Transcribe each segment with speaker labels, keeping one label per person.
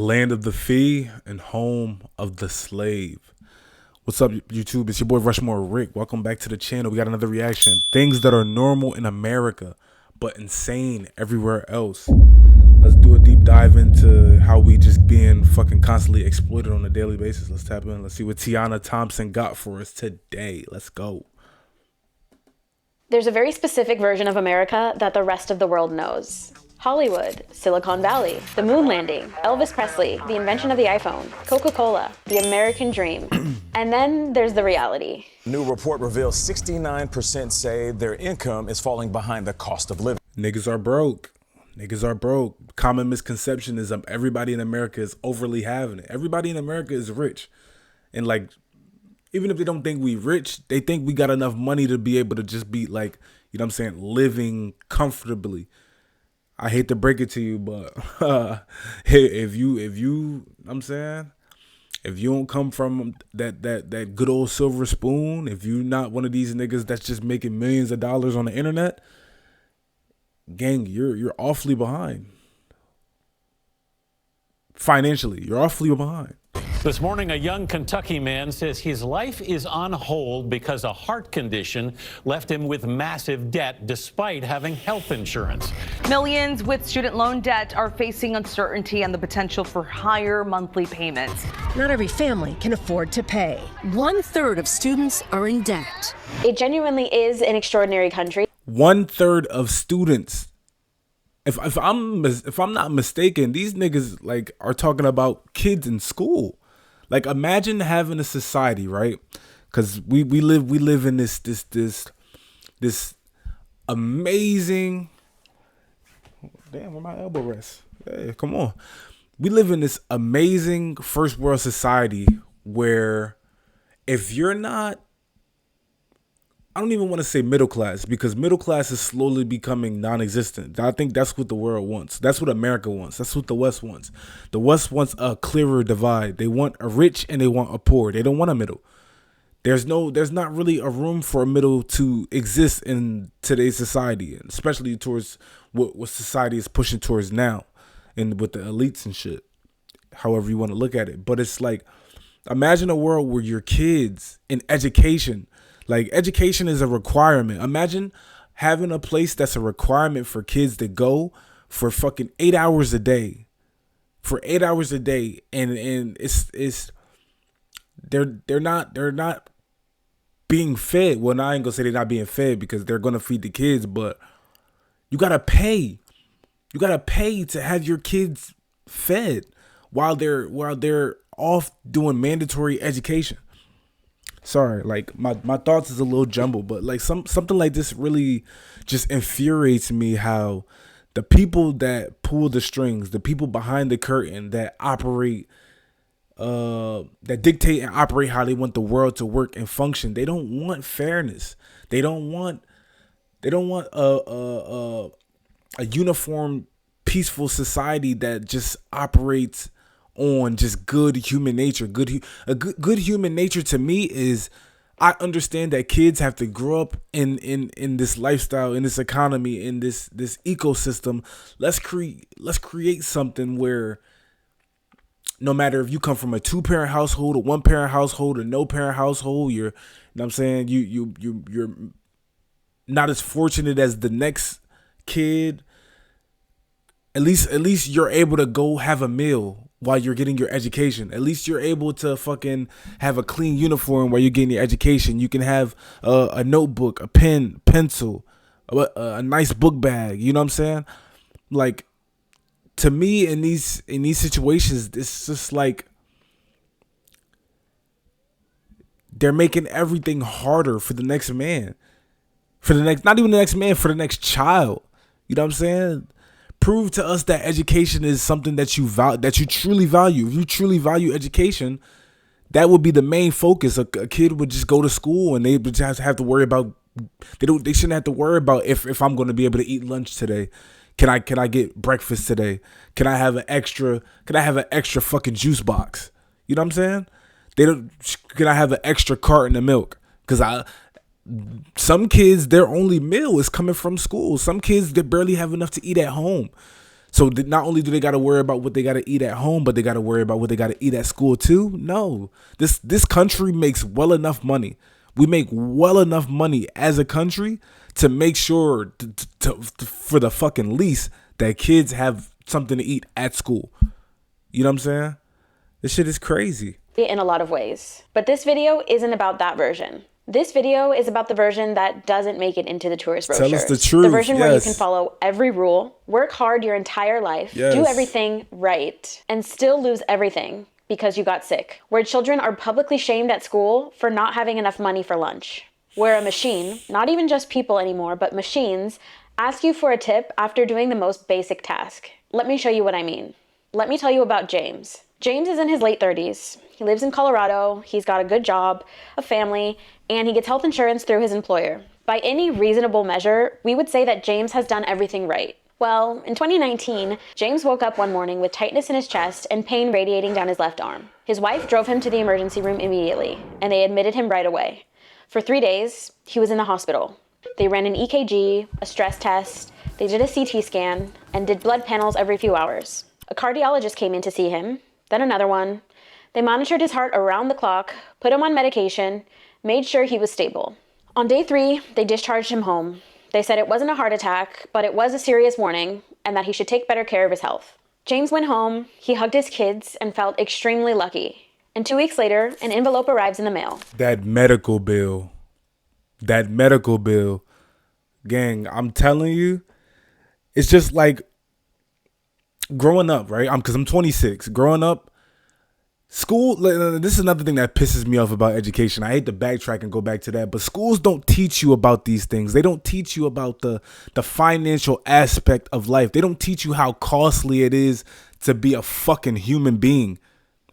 Speaker 1: land of the free and home of the slave. What's up, YouTube? It's your boy RushMoreRick. Welcome back to the channel. We got another reaction. Things that are normal in America, but insane everywhere else. Let's do a deep dive into how we just being fucking constantly exploited on a daily basis. Let's tap in. Let's see what Tiana Thompson got for us today. Let's go.
Speaker 2: There's a very specific version of America that the rest of the world knows. Hollywood, Silicon Valley, the moon landing, Elvis Presley, the invention of the iPhone, Coca-Cola, the American dream. And then there's the reality.
Speaker 3: New report reveals 69% say their income is falling behind the cost of living.
Speaker 1: Niggas are broke. Niggas are broke. Common misconception is everybody in America is overly having it. Everybody in America is rich. And like, even if they don't think we rich, they think we got enough money to be able to just be like, you know what I'm saying, living comfortably. I hate to break it to you, but if you, I'm saying, if you don't come from that good old silver spoon, if you're not one of these niggas that's just making millions of dollars on the internet, gang, you're awfully behind. Financially, you're awfully behind.
Speaker 4: This morning, a young Kentucky man says his life is on hold because a heart condition left him with massive debt despite having health insurance.
Speaker 5: Millions with student loan debt are facing uncertainty and the potential for higher monthly payments.
Speaker 6: Not every family can afford to pay. 1/3 of students are in debt.
Speaker 2: It genuinely is an extraordinary country.
Speaker 1: 1/3 of students. If I'm not mistaken, these niggas like are talking about kids in school. Like, imagine having a society, right? Because we live in this amazing. Damn, where my elbow rests? Hey, come on. We live in this amazing first world society where if you're not, I don't even want to say middle class, because middle class is slowly becoming non-existent. I think that's what the world wants. That's what America wants. That's what the West wants. The West wants a clearer divide. They want a rich and they want a poor. They don't want a middle. There's not really a room for a middle to exist in today's society, especially towards what society is pushing towards now, and with the elites and shit. However you want to look at it, but it's like, imagine a world where your kids in education. Like, education is a requirement. Imagine having a place that's a requirement for kids to go for fucking 8 hours a day. For 8 hours a day. And it's they're not being fed. Well, I ain't gonna say they're not being fed because they're gonna feed the kids, but you gotta pay. You gotta pay to have your kids fed while they're off doing mandatory education. Sorry, like my thoughts is a little jumbled, but like something like this really just infuriates me, how the people that pull the strings, the people behind the curtain that operate, that dictate and operate how they want the world to work and function, they don't want fairness. They don't want a uniform, peaceful society that just operates on just good human nature. Good human nature to me is, I understand that kids have to grow up in this lifestyle, in this economy, in this ecosystem. Let's create something where no matter if you come from a 2-parent household, a 1-parent household, a no-parent household, you're, you know what I'm saying, you're not as fortunate as the next kid. At least you're able to go have a meal while you're getting your education. At least you're able to fucking have a clean uniform while you're getting your education. You can have a notebook, a pen, pencil, a nice book bag. You know what I'm saying? Like, to me, in these situations, it's just like they're making everything harder for the next man, not even the next man, for the next child. You know what I'm saying? Prove to us that education is something that you truly value. If you truly value education, that would be the main focus. A kid would just go to school and they would just have to worry about, they shouldn't have to worry about if I'm going to be able to eat lunch today. Can I get breakfast today? Can I have an extra fucking juice box? You know what I'm saying? Can I have an extra carton of milk? Because some kids, their only meal is coming from school. Some kids, they barely have enough to eat at home. So not only do they got to worry about what they got to eat at home, but they got to worry about what they got to eat at school too. No, this country makes well enough money. We make well enough money as a country to make sure for the fucking least that kids have something to eat at school. You know what I'm saying? This shit is crazy.
Speaker 2: In a lot of ways. But this video isn't about that version. This video is about the version that doesn't make it into the tourist brochures.
Speaker 1: Tell us the truth.
Speaker 2: The version where you
Speaker 1: yes.
Speaker 2: can follow every rule, work hard your entire life,
Speaker 1: Yes.
Speaker 2: do everything right, and still lose everything because you got sick. Where children are publicly shamed at school for not having enough money for lunch. Where a machine, not even just people anymore, but machines, ask you for a tip after doing the most basic task. Let me show you what I mean. Let me tell you about James. James is in his late 30s. He lives in Colorado, he's got a good job, a family, and he gets health insurance through his employer. By any reasonable measure, we would say that James has done everything right. Well, in 2019, James woke up one morning with tightness in his chest and pain radiating down his left arm. His wife drove him to the emergency room immediately, and they admitted him right away. For 3 days, he was in the hospital. They ran an EKG, a stress test, they did a CT scan, and did blood panels every few hours. A cardiologist came in to see him, then another one. They monitored his heart around the clock, put him on medication, made sure he was stable. On day 3, they discharged him home. They said it wasn't a heart attack, but it was a serious warning, and that he should take better care of his health. James went home, he hugged his kids, and felt extremely lucky. And 2 weeks later, an envelope arrives in the mail.
Speaker 1: That medical bill. Gang, I'm telling you, it's just like growing up, right? Because I'm 26. Growing up, school, this is another thing that pisses me off about education. I hate to backtrack and go back to that, but schools don't teach you about these things. They don't teach you about the financial aspect of life. They don't teach you how costly it is to be a fucking human being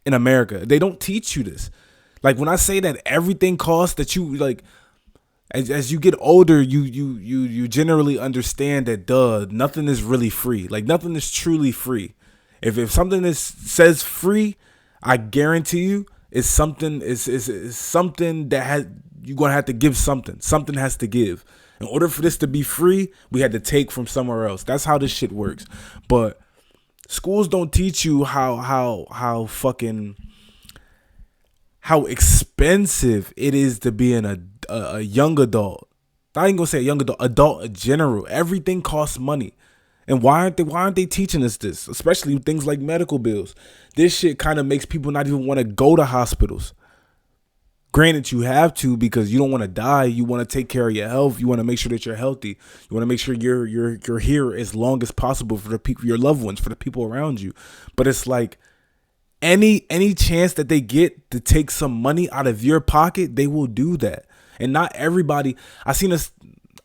Speaker 1: in America. They don't teach you this. Like when I say that everything costs, that you like, as you get older, you generally understand that nothing is really free. Like nothing is truly free. If something says free, I guarantee you it's something is something that you're gonna have to give something. Something has to give. In order for this to be free, we had to take from somewhere else. That's how this shit works. But schools don't teach you how expensive it is to be a young adult. I ain't gonna say a young adult in general. Everything costs money. And why aren't they teaching us this? Especially things like medical bills. This shit kind of makes people not even want to go to hospitals. Granted, you have to because you don't want to die. You want to take care of your health. You want to make sure that you're healthy. You want to make sure you're here as long as possible for the people, your loved ones, for the people around you. But it's like any chance that they get to take some money out of your pocket, they will do that. And not everybody. I seen this.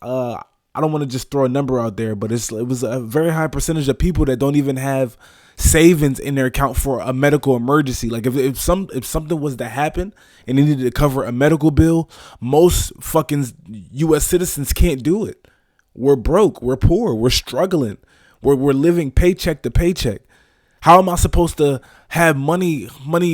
Speaker 1: I don't want to just throw a number out there, but it was a very high percentage of people that don't even have savings in their account for a medical emergency. Like if something was to happen and they needed to cover a medical bill, most fucking U.S. citizens can't do it. We're broke. We're poor. We're struggling. We're living paycheck to paycheck. How am I supposed to have money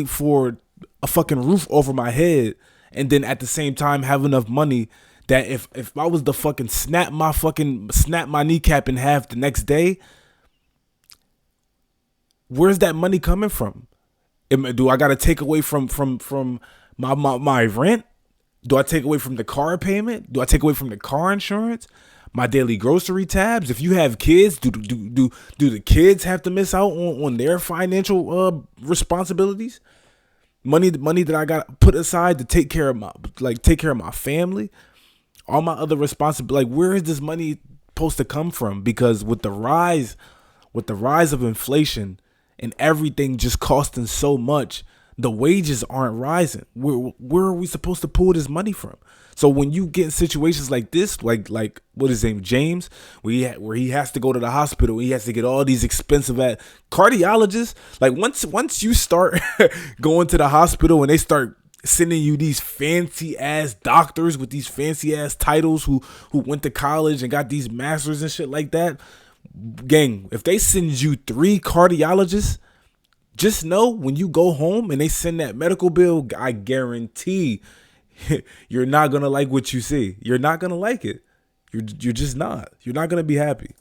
Speaker 1: for a fucking roof over my head and then at the same time have enough money that if I was to fucking snap my kneecap in half the next day, where's that money coming from? Do I got to take away from my rent? Do I take away from the car payment? Do I take away from the car insurance? My daily grocery tabs? If you have kids, do the kids have to miss out on their financial responsibilities? Money that I got put aside to take care of my family, all my other responsibilities. Like, where is this money supposed to come from? Because with the rise of inflation and everything just costing so much, the wages aren't rising. Where are we supposed to pull this money from? So when you get in situations like this, like what is his name, James, where he has to go to the hospital, he has to get all these expensive cardiologists. Like once you start going to the hospital and they start sending you these fancy ass doctors with these fancy ass titles who went to college and got these masters and shit like that, gang, if they send you 3 cardiologists, just know when you go home and they send that medical bill, I guarantee you're not going to like what you see. You're not going to like it. You're just not. You're not going to be happy.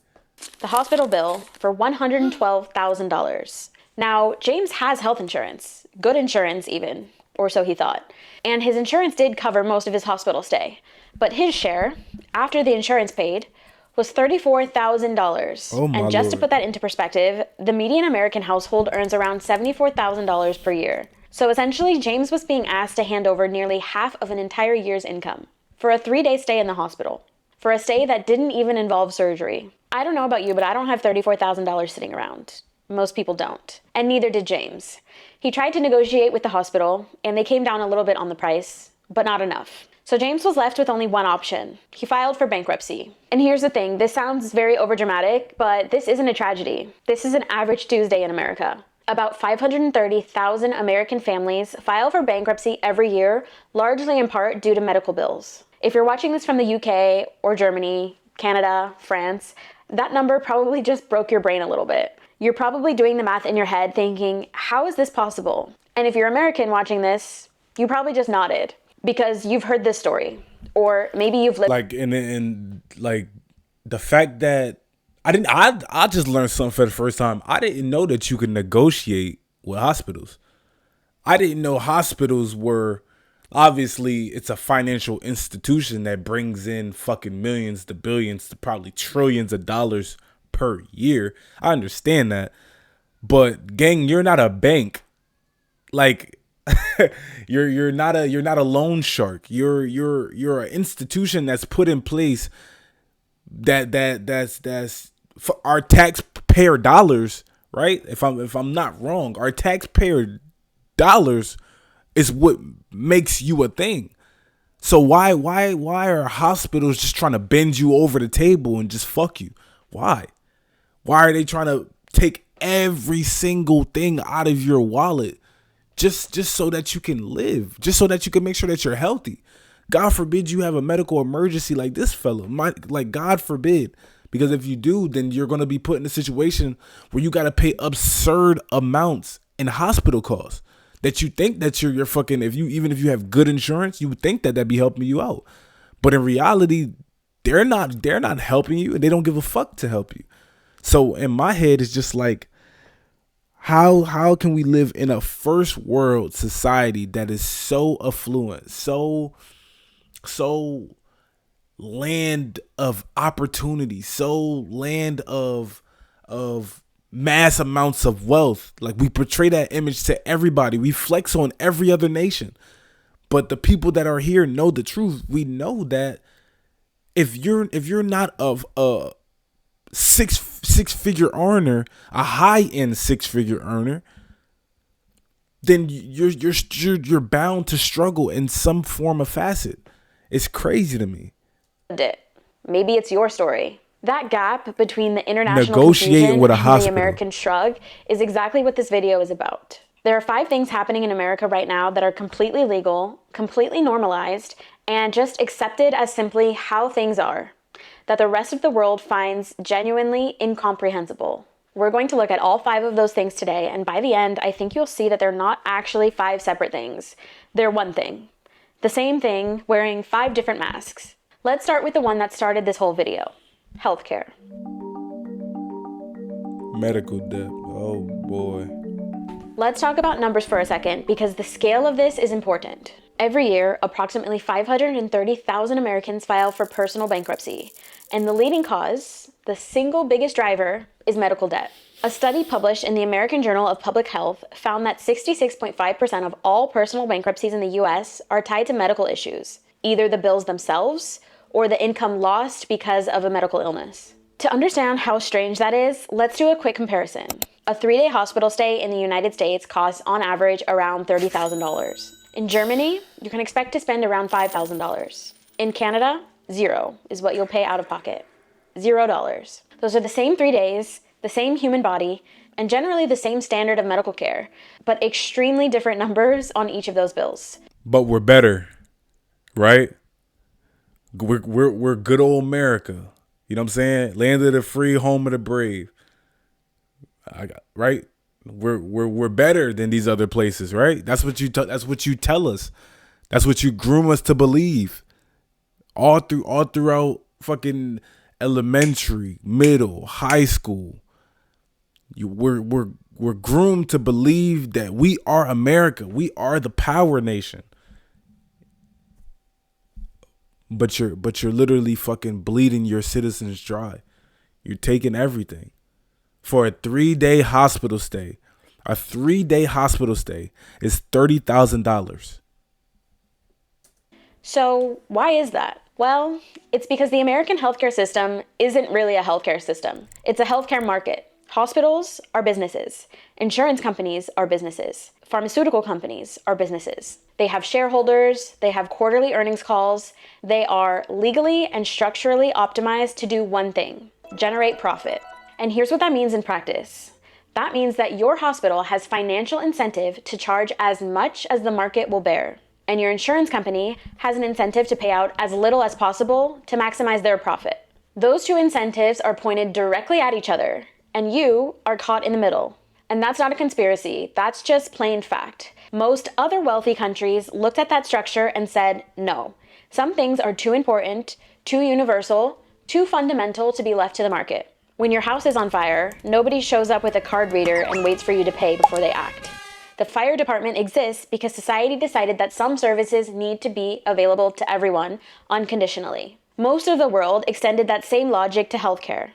Speaker 2: The hospital bill for $112,000. Now, James has health insurance, good insurance even, or so he thought. And his insurance did cover most of his hospital stay. But his share, after the insurance paid, was $34,000.
Speaker 1: Oh my
Speaker 2: and just to
Speaker 1: Lord.
Speaker 2: put that into perspective, the median American household earns around $74,000 per year. So essentially, James was being asked to hand over nearly half of an entire year's income for a 3-day stay in the hospital, for a stay that didn't even involve surgery. I don't know about you, but I don't have $34,000 sitting around. Most people don't. And neither did James. He tried to negotiate with the hospital, and they came down a little bit on the price, but not enough. So James was left with only one option. He filed for bankruptcy. And here's the thing, this sounds very overdramatic, but this isn't a tragedy. This is an average Tuesday in America. About 530,000 American families file for bankruptcy every year, largely in part due to medical bills. If you're watching this from the UK or Germany, Canada, France, that number probably just broke your brain a little bit. You're probably doing the math in your head thinking, how is this possible? And if you're American watching this, you probably just nodded because you've heard this story, or maybe you've lived.
Speaker 1: Like, and like the fact that I just learned something for the first time. I didn't know that you could negotiate with hospitals. I didn't know hospitals were, obviously it's a financial institution that brings in fucking millions to billions to probably trillions of dollars per year. I understand that. But gang, you're not a bank. Like you're not a loan shark. You're an institution that's put in place that's for our taxpayer dollars, right? If I'm not wrong, our taxpayer dollars is what makes you a thing. So why are hospitals just trying to bend you over the table and just fuck you? Why are they trying to take every single thing out of your wallet just so that you can live, just so that you can make sure that you're healthy? God forbid you have a medical emergency like this fella. Like God forbid. Because if you do, then you're going to be put in a situation where you got to pay absurd amounts in hospital costs that you think that you're fucking, even if you have good insurance, you would think that that'd be helping you out. But in reality, they're not helping you, and they don't give a fuck to help you. So in my head, it's just like, how can we live in a first world society that is so affluent, so land of opportunity, so land of mass amounts of wealth? Like, we portray that image to everybody. We flex on every other nation. But the people that are here know the truth. We know that if you're not of a six-figure earner, a high-end six-figure earner, then you're bound to struggle in some form of facet. It's crazy to me.
Speaker 2: It. Maybe it's your story. That gap between the international
Speaker 1: Negotiating
Speaker 2: confusion
Speaker 1: with a
Speaker 2: and
Speaker 1: hospital.
Speaker 2: the American shrug is exactly what this video is about. There are 5 things happening in America right now that are completely legal, completely normalized, and just accepted as simply how things are, that the rest of the world finds genuinely incomprehensible. We're going to look at all 5 of those things today, and by the end, I think you'll see that they're not actually 5 separate things. They're one thing. The same thing, wearing 5 different masks. Let's start with the one that started this whole video. Healthcare.
Speaker 1: Medical debt. Oh boy.
Speaker 2: Let's talk about numbers for a second, because the scale of this is important. Every year, approximately 530,000 Americans file for personal bankruptcy, and the leading cause, the single biggest driver, is medical debt. A study published in the American Journal of Public Health found that 66.5% of all personal bankruptcies in the US are tied to medical issues, either the bills themselves or the income lost because of a medical illness. To understand how strange that is, let's do a quick comparison. A 3-day hospital stay in the United States costs on average around $30,000. In Germany, you can expect to spend around $5,000. In Canada, $0 is what you'll pay out of pocket. $0. Those are the same 3 days, the same human body, and generally the same standard of medical care, but extremely different numbers on each of those bills.
Speaker 1: But we're better, right? We're good old America. You know what I'm saying? Land of the free, home of the brave. Right? We're better than these other places, right? That's what you tell us. That's what you groom us to believe. All throughout fucking elementary, middle, high school. We're groomed to believe that we are America. We are the power nation. But you're literally fucking bleeding your citizens dry. You're taking everything. For a 3-day hospital stay. A 3-day hospital stay is $30,000.
Speaker 2: So why is that? Well, it's because the American healthcare system isn't really a healthcare system. It's a healthcare market. Hospitals are businesses. Insurance companies are businesses. Pharmaceutical companies are businesses. They have shareholders. They have quarterly earnings calls. They are legally and structurally optimized to do one thing: generate profit. And here's what that means in practice. That means that your hospital has financial incentive to charge as much as the market will bear. And your insurance company has an incentive to pay out as little as possible to maximize their profit. Those two incentives are pointed directly at each other, and you are caught in the middle. And that's not a conspiracy, that's just plain fact. Most other wealthy countries looked at that structure and said, no, some things are too important, too universal, too fundamental to be left to the market. When your house is on fire, nobody shows up with a card reader and waits for you to pay before they act. The fire department exists because society decided that some services need to be available to everyone unconditionally. Most of the world extended that same logic to healthcare.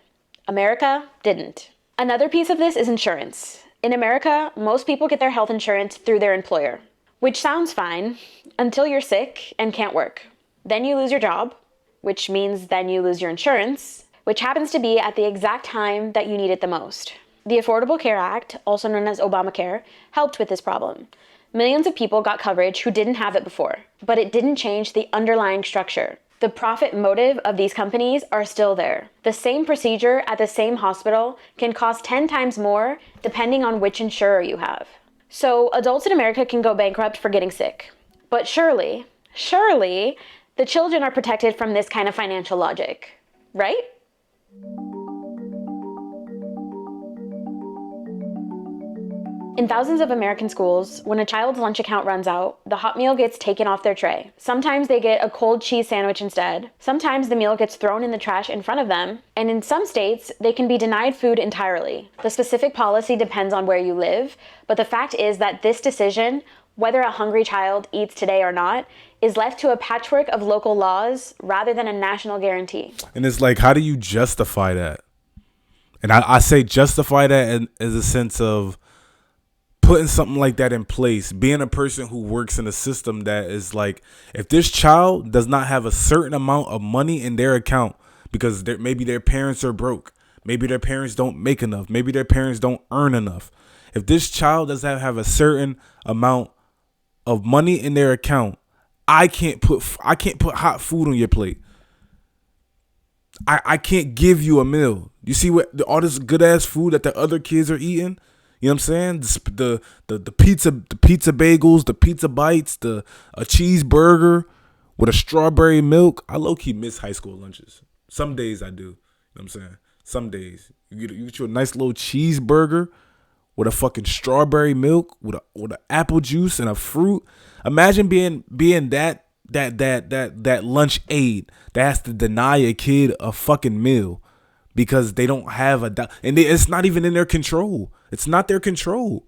Speaker 2: America didn't. Another piece of this is insurance. In America, most people get their health insurance through their employer, which sounds fine until you're sick and can't work. Then you lose your job, which means then you lose your insurance, which happens to be at the exact time that you need it the most. The Affordable Care Act, also known as Obamacare, helped with this problem. Millions of people got coverage who didn't have it before, but it didn't change the underlying structure. The profit motive of these companies are still there. The same procedure at the same hospital can cost 10 times more depending on which insurer you have. So adults in America can go bankrupt for getting sick. But surely, the children are protected from this kind of financial logic, right? In thousands of American schools, when a child's lunch account runs out, the hot meal gets taken off their tray. Sometimes they get a cold cheese sandwich instead. Sometimes the meal gets thrown in the trash in front of them. And in some states, they can be denied food entirely. The specific policy depends on where you live, but the fact is that this decision, whether a hungry child eats today or not, is left to a patchwork of local laws rather than a national guarantee.
Speaker 1: And it's like, how do you justify that? And I say justify that in a sense of putting something like that in place, being a person who works in a system that is like, if this child does not have a certain amount of money in their account because maybe their parents are broke, maybe their parents don't make enough, maybe their parents don't earn enough. If this child does not have a certain amount of money in their account, I can't put hot food on your plate. I can't give you a meal. You see what all this good ass food that the other kids are eating? You know what I'm saying? The pizza bagels, the pizza bites, a cheeseburger with a strawberry milk. I low key miss high school lunches. Some days I do. You know what I'm saying? Some days you get you a nice little cheeseburger with a fucking strawberry milk with a apple juice and a fruit. Imagine being that lunch aide that has to deny a kid a fucking meal because they don't have it's not even in their control. It's not their control.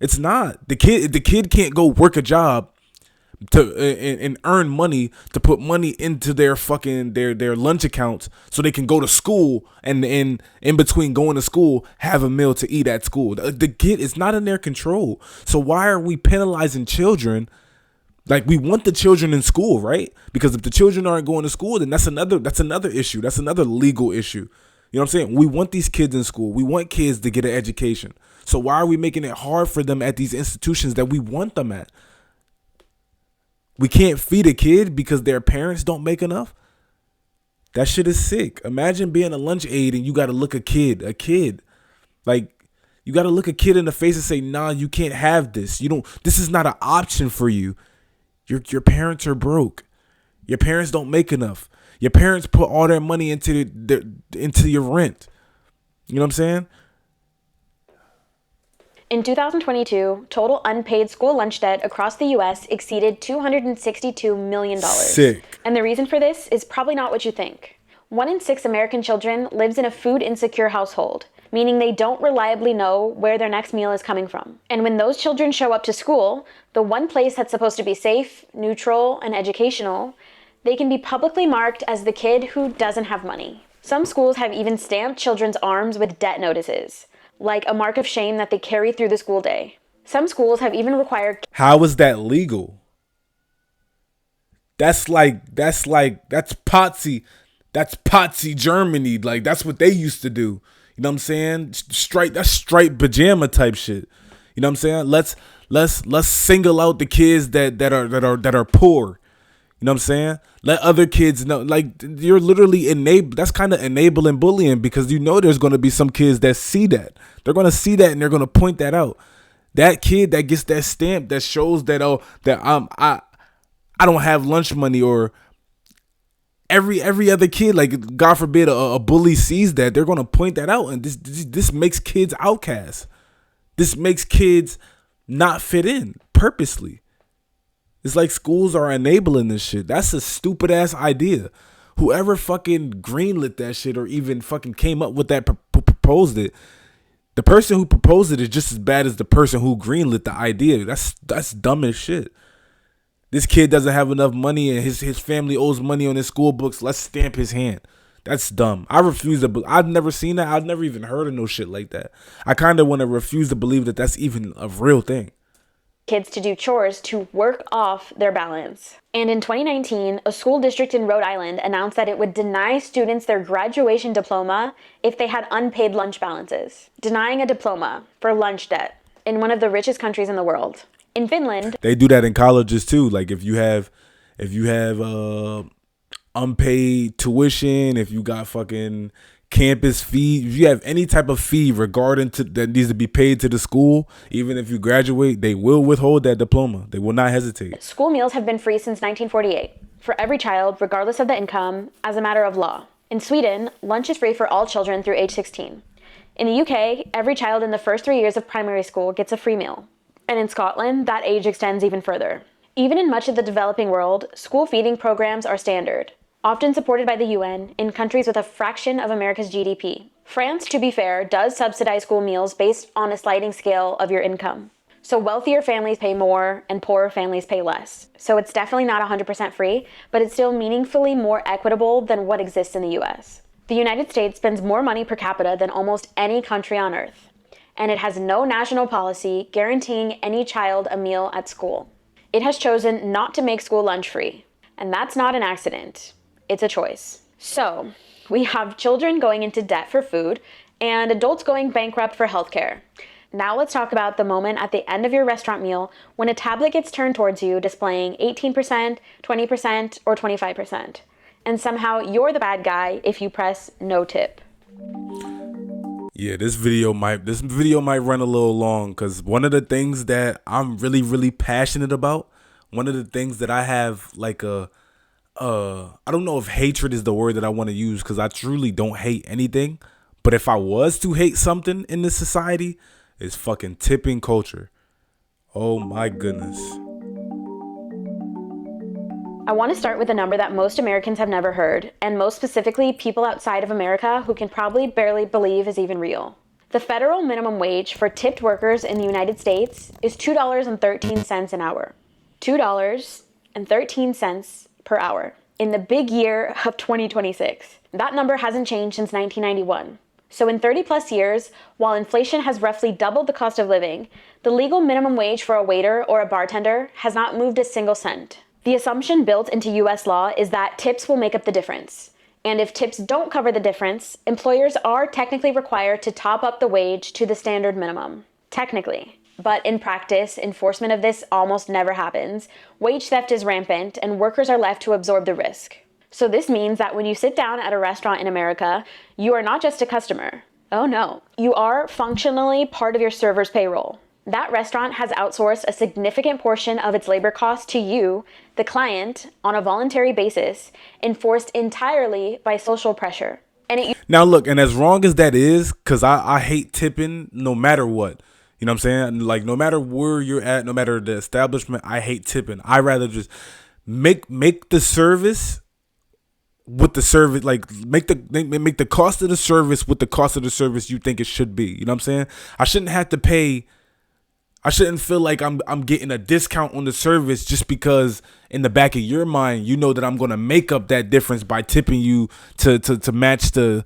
Speaker 1: It's not. The kid can't go work a job and earn money to put money into their fucking their lunch accounts so they can go to school and in between going to school have a meal to eat at school. The kid is not in their control. So why are we penalizing children? Like, we want the children in school, right? Because if the children aren't going to school, then that's another issue. That's another legal issue. You know what I'm saying? We want these kids in school. We want kids to get an education. So why are we making it hard for them at these institutions that we want them at? We can't feed a kid because their parents don't make enough? That shit is sick. Imagine being a lunch aide and you got to look a kid. Like, you got to look a kid in the face and say, nah, you can't have this. This is not an option for you. Your parents are broke. Your parents don't make enough. Your parents put all their money into your rent. You know what I'm saying?
Speaker 2: In 2022, total unpaid school lunch debt across the U.S. exceeded $262 million.
Speaker 1: Sick.
Speaker 2: And the reason for this is probably not what you think. 1 in 6 American children lives in a food insecure household, meaning they don't reliably know where their next meal is coming from. And when those children show up to school, the one place that's supposed to be safe, neutral, and educational, they can be publicly marked as the kid who doesn't have money. Some schools have even stamped children's arms with debt notices, like a mark of shame that they carry through the school day. Some schools have even required...
Speaker 1: How is that legal? That's Potsy. That's Potsy Germany. Like, that's what they used to do. You know what I'm saying? That's straight pajama type shit. You know what I'm saying? Let's single out the kids that are poor. You know what I'm saying? Let other kids know. Like, you're literally that's kind of enabling bullying, because you know there's going to be some kids that see that. They're going to see that and they're going to point that out. That kid that gets that stamp that shows that, oh, that I don't have lunch money, or every other kid, like, God forbid a bully sees that, they're going to point that out, and this makes kids outcasts. This makes kids not fit in purposely. It's like schools are enabling this shit. That's a stupid ass idea. Whoever fucking greenlit that shit, or even fucking came up with that, proposed it, the person who proposed it is just as bad as the person who greenlit the idea. That's dumb as shit. This kid doesn't have enough money and his family owes money on his school books. Let's stamp his hand. That's dumb. I refuse to. I've never seen that. I've never even heard of no shit like that. I kind of want to refuse to believe that that's even a real thing.
Speaker 2: Kids to do chores to work off their balance. And in 2019, a school district in Rhode Island announced that it would deny students their graduation diploma if they had unpaid lunch balances, denying a diploma for lunch debt in one of the richest countries in the world. In Finland,
Speaker 1: they do that in colleges too. Like, if you have unpaid tuition, if you got fucking campus fee, if you have any type of fee regarding to that needs to be paid to the school, even if you graduate, they will withhold that diploma. They will not hesitate.
Speaker 2: School meals have been free since 1948 for every child, regardless of the income, as a matter of law. In Sweden, lunch is free for all children through age 16. In the UK, every child in the first 3 years of primary school gets a free meal. And in Scotland, that age extends even further. Even in much of the developing world, school feeding programs are standard, often supported by the UN, in countries with a fraction of America's GDP. France, to be fair, does subsidize school meals based on a sliding scale of your income. So wealthier families pay more and poorer families pay less. So it's definitely not 100% free, but it's still meaningfully more equitable than what exists in the US. The United States spends more money per capita than almost any country on earth, and it has no national policy guaranteeing any child a meal at school. It has chosen not to make school lunch free, and that's not an accident. It's a choice. So, we have children going into debt for food and adults going bankrupt for healthcare. Now let's talk about the moment at the end of your restaurant meal when a tablet gets turned towards you displaying 18%, 20%, or 25%. And somehow you're the bad guy if you press no tip.
Speaker 1: Yeah, this video might run a little long, because one of the things that I'm really, really passionate about, one of the things that I have like I don't know if hatred is the word that I want to use, because I truly don't hate anything. But if I was to hate something in this society, it's fucking tipping culture. Oh my goodness.
Speaker 2: I want to start with a number that most Americans have never heard, and most specifically people outside of America who can probably barely believe is even real. The federal minimum wage for tipped workers in the United States is $2.13 an hour. $2.13 per hour in the big year of 2026. That number hasn't changed since 1991. So in 30 plus years, while inflation has roughly doubled the cost of living, the legal minimum wage for a waiter or a bartender has not moved a single cent. The assumption built into US law is that tips will make up the difference. And if tips don't cover the difference, employers are technically required to top up the wage to the standard minimum. Technically. But in practice, enforcement of this almost never happens. Wage theft is rampant, and workers are left to absorb the risk. So this means that when you sit down at a restaurant in America, you are not just a customer. Oh no. You are functionally part of your server's payroll. That restaurant has outsourced a significant portion of its labor costs to you, the client, on a voluntary basis, enforced entirely by social pressure.
Speaker 1: Now look, and as wrong as that is, because I hate tipping no matter what. You know what I'm saying? Like, no matter where you're at, no matter the establishment, I hate tipping. I rather just make the service with the service, like make the cost of the service with the cost of the service you think it should be. You know what I'm saying? I shouldn't have to pay. I shouldn't feel like I'm getting a discount on the service just because in the back of your mind you know that I'm gonna make up that difference by tipping you to match the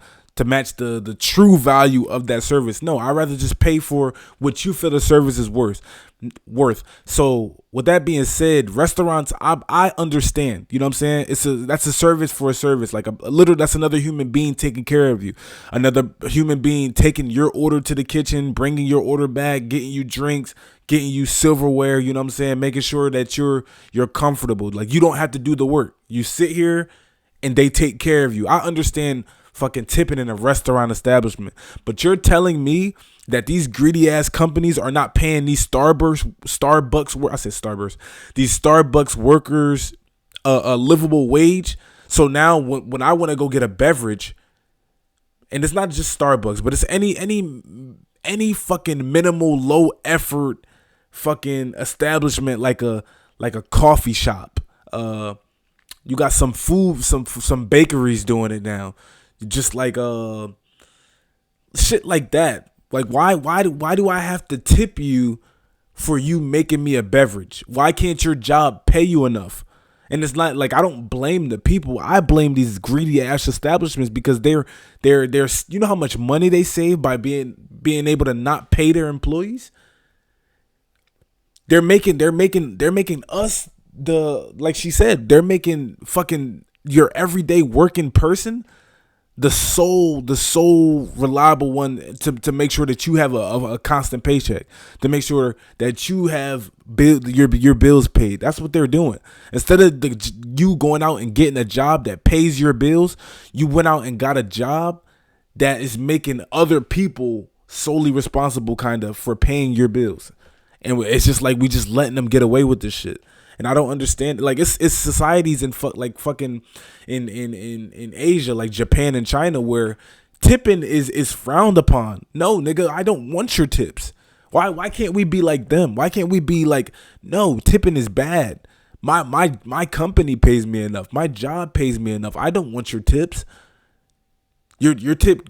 Speaker 1: true value of that service. No, I'd rather just pay for what you feel the service is worth. So with that being said, restaurants, I understand. You know what I'm saying? That's a service for a service. Like a little, that's another human being taking care of you. Another human being taking your order to the kitchen, bringing your order back, getting you drinks, getting you silverware. You know what I'm saying? Making sure that you're comfortable. Like you don't have to do the work. You sit here and they take care of you. I understand fucking tipping in a restaurant establishment, but you're telling me that these greedy ass companies are not paying these these Starbucks workers a livable wage. So now when I want to go get a beverage, and it's not just Starbucks, but it's any fucking minimal low effort fucking establishment, like a coffee shop. You got some food, some bakeries doing it now, just like shit like that. Like why do I have to tip you for you making me a beverage? Why can't your job pay you enough? And it's not like I don't blame the people. I blame these greedy ass establishments because they're you know how much money they save by being able to not pay their employees? They're making us like she said, they're making fucking your everyday working person the sole reliable one to make sure that you have a constant paycheck, to make sure that you have your bills paid. That's what they're doing. Instead of you going out and getting a job that pays your bills, you went out and got a job that is making other people solely responsible kind of for paying your bills. And it's just like we just letting them get away with this shit. And I don't understand. Like it's societies in fucking in Asia, like Japan and China, where tipping is frowned upon. No, nigga, I don't want your tips. Why can't we be like them? Why can't we be like, no, tipping is bad. My company pays me enough. My job pays me enough. I don't want your tips. Your tip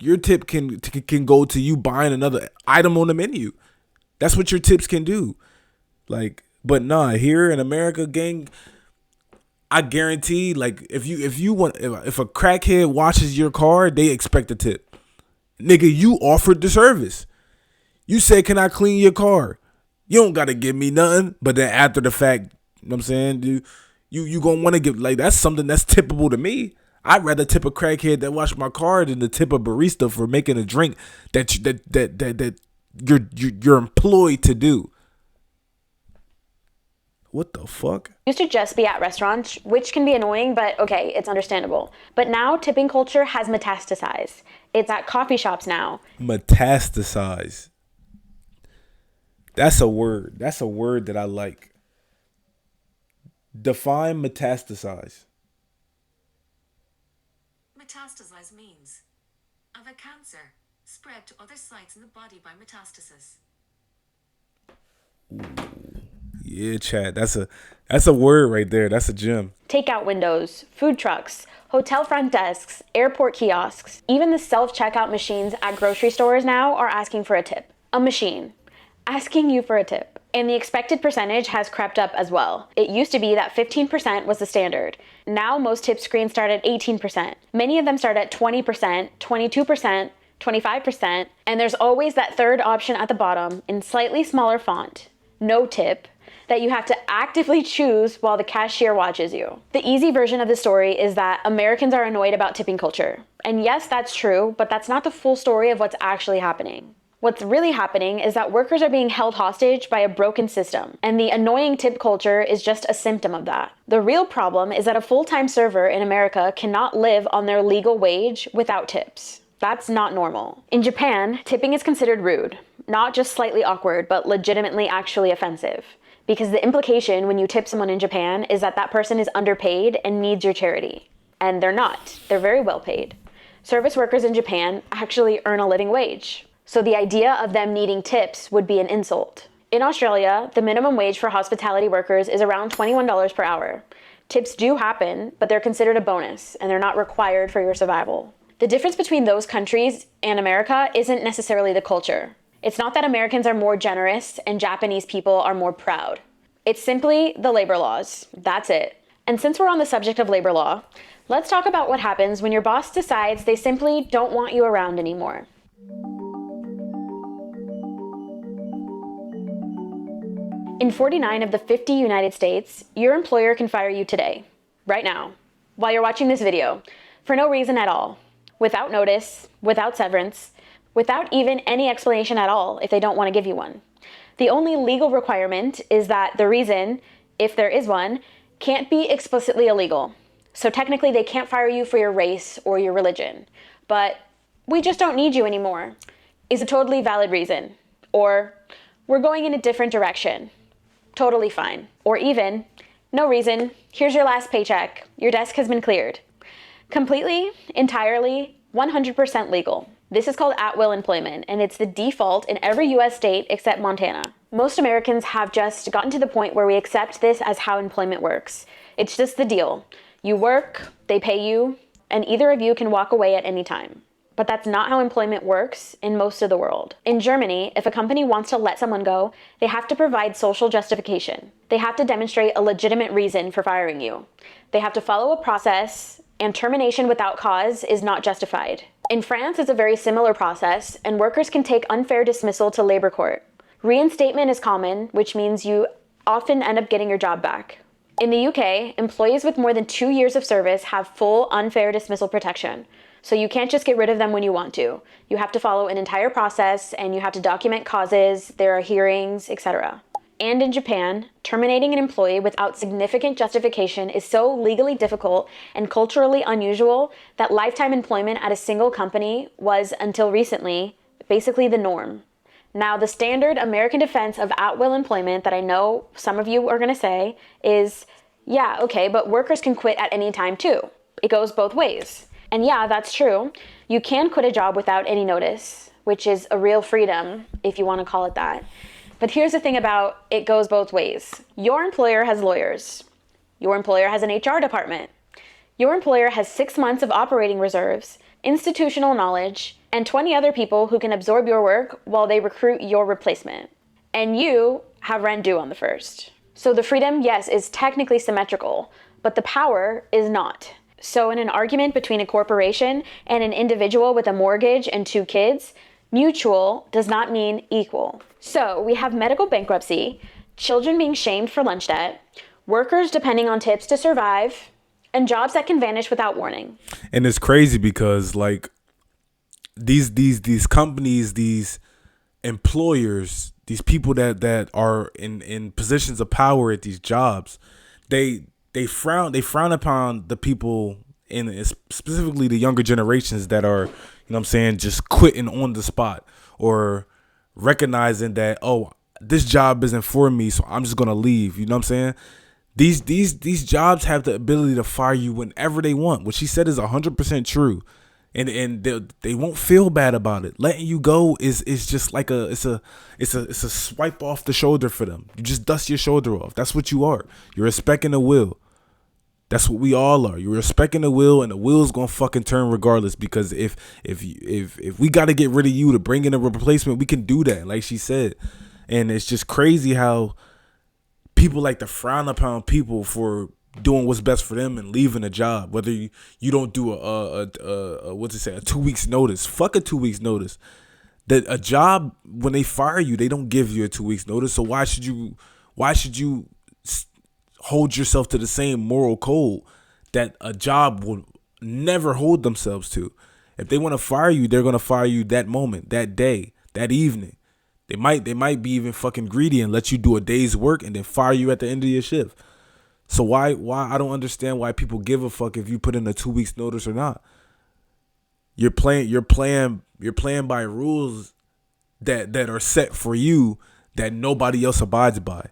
Speaker 1: can go to you buying another item on the menu. That's what your tips can do. Like, but nah, here in America, gang, I guarantee, like, if a crackhead washes your car, they expect a tip. Nigga, you offered the service. You said, can I clean your car? You don't gotta give me nothing. But then after the fact, you know what I'm saying, you gonna want to give, like, that's something that's tippable to me. I'd rather tip a crackhead that washed my car than to tip a barista for making a drink that you're employed to do. What the fuck?
Speaker 2: Used to just be at restaurants, which can be annoying, but okay, it's understandable. But now tipping culture has metastasized. It's at coffee shops now.
Speaker 1: Metastasize. That's a word. That's a word that I like. Define metastasize.
Speaker 7: Metastasize means of a cancer spread to other sites in the body by metastasis.
Speaker 1: Yeah, Chad. That's a word right there. That's a gem.
Speaker 2: Takeout windows, food trucks, hotel front desks, airport kiosks, even the self-checkout machines at grocery stores now are asking for a tip. A machine asking you for a tip. And the expected percentage has crept up as well. It used to be that 15% was the standard. Now most tip screens start at 18%. Many of them start at 20%, 22%, 25%, and there's always that third option at the bottom in slightly smaller font, no tip, that you have to actively choose while the cashier watches you. The easy version of the story is that Americans are annoyed about tipping culture. And yes, that's true, but that's not the full story of what's actually happening. What's really happening is that workers are being held hostage by a broken system, and the annoying tip culture is just a symptom of that. The real problem is that a full-time server in America cannot live on their legal wage without tips. That's not normal. In Japan, tipping is considered rude, not just slightly awkward, but legitimately actually offensive. Because the implication when you tip someone in Japan is that that person is underpaid and needs your charity. And they're not. They're very well paid. Service workers in Japan actually earn a living wage. So the idea of them needing tips would be an insult. In Australia, the minimum wage for hospitality workers is around $21 per hour. Tips do happen, but they're considered a bonus and they're not required for your survival. The difference between those countries and America isn't necessarily the culture. It's not that Americans are more generous and Japanese people are more proud. It's simply the labor laws. That's it. And since we're on the subject of labor law, let's talk about what happens when your boss decides they simply don't want you around anymore. In 49 of the 50 United States, your employer can fire you today, right now, while you're watching this video, for no reason at all, without notice, without severance, without even any explanation at all if they don't want to give you one. The only legal requirement is that the reason, if there is one, can't be explicitly illegal. So technically they can't fire you for your race or your religion. But we just don't need you anymore is a totally valid reason. Or we're going in a different direction. Totally fine. Or even, no reason, here's your last paycheck, your desk has been cleared. Completely, entirely, 100% legal. This is called at-will employment, and it's the default in every US state except Montana. Most Americans have just gotten to the point where we accept this as how employment works. It's just the deal. You work, they pay you, and either of you can walk away at any time. But that's not how employment works in most of the world. In Germany, if a company wants to let someone go, they have to provide social justification. They have to demonstrate a legitimate reason for firing you. They have to follow a process, and termination without cause is not justified. In France, it's a very similar process, and workers can take unfair dismissal to labor court. Reinstatement is common, which means you often end up getting your job back. In the UK, employees with more than 2 years of service have full unfair dismissal protection. So you can't just get rid of them when you want to. You have to follow an entire process and you have to document causes, there are hearings, etc. And in Japan, terminating an employee without significant justification is so legally difficult and culturally unusual that lifetime employment at a single company was, until recently, basically the norm. Now, the standard American defense of at-will employment that I know some of you are going to say is, yeah, okay, but workers can quit at any time too. It goes both ways. And yeah, that's true. You can quit a job without any notice, which is a real freedom, if you want to call it that. But here's the thing about it goes both ways. Your employer has lawyers. Your employer has an HR department. Your employer has 6 months of operating reserves, institutional knowledge, and 20 other people who can absorb your work while they recruit your replacement. And you have rent due on the first. So the freedom, yes, is technically symmetrical, but the power is not. So in an argument between a corporation and an individual with a mortgage and 2 kids, mutual does not mean equal. So we have medical bankruptcy, children being shamed for lunch debt, workers depending on tips to survive, and jobs that can vanish without warning.
Speaker 1: And it's crazy because like these companies, these employers, these people that are in positions of power at these jobs, they frown upon the people, in specifically the younger generations that are, you know what I'm saying, just quitting on the spot or recognizing that, oh, this job isn't for me, so I'm just gonna leave. You know what I'm saying? These jobs have the ability to fire you whenever they want. What she said is 100% true. And they won't feel bad about it. Letting you go is just like it's a swipe off the shoulder for them. You just dust your shoulder off. That's what you are. You're respecting the will. That's what we all are. You're respecting the will, and the will's gonna fucking turn regardless. Because if we gotta get rid of you to bring in a replacement, we can do that, like she said. And it's just crazy how people like to frown upon people for doing what's best for them and leaving a job. Whether you don't do a 2 weeks notice. Fuck a 2 weeks notice. That a job, when they fire you, they don't give you a 2 weeks notice. So why should you hold yourself to the same moral code that a job will never hold themselves to? If they want to fire you, they're gonna fire you that moment, that day, that evening. They might be even fucking greedy and let you do a day's work and then fire you at the end of your shift. So why I don't understand why people give a fuck if you put in a 2 weeks notice or not. You're playing by rules that are set for you that nobody else abides by.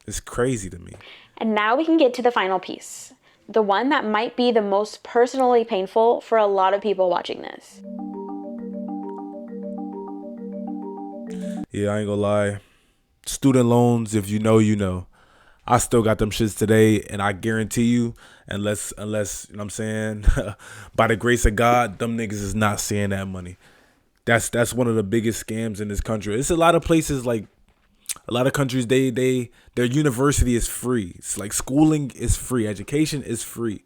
Speaker 1: It's crazy to me.
Speaker 2: And now we can get to the final piece, the one that might be the most personally painful for a lot of people watching this.
Speaker 1: Yeah, I ain't gonna lie. Student loans, if you know, you know. I still got them shits today, and I guarantee you, unless you know what I'm saying, by the grace of God, them niggas is not seeing that money. That's one of the biggest scams in this country. It's a lot of places, like a lot of countries, their university is free. It's like schooling is free, education is free.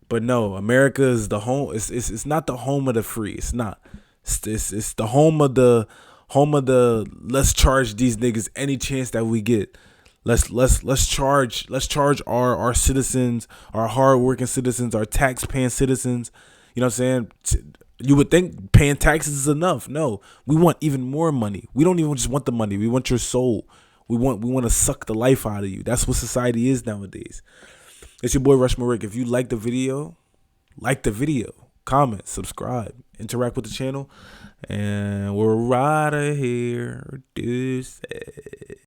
Speaker 1: But no, America is the home. It's not the home of the free. It's not. It's the home of the let's charge these niggas any chance that we get. Let's charge our citizens, our hardworking citizens, our tax paying citizens. You know what I'm saying? You would think paying taxes is enough. No, we want even more money. We don't even just want the money. We want your soul. We want to suck the life out of you. That's what society is nowadays. It's your boy RushMoreRick. If you like the video, comment, subscribe, interact with the channel, and we're right here. Deuces.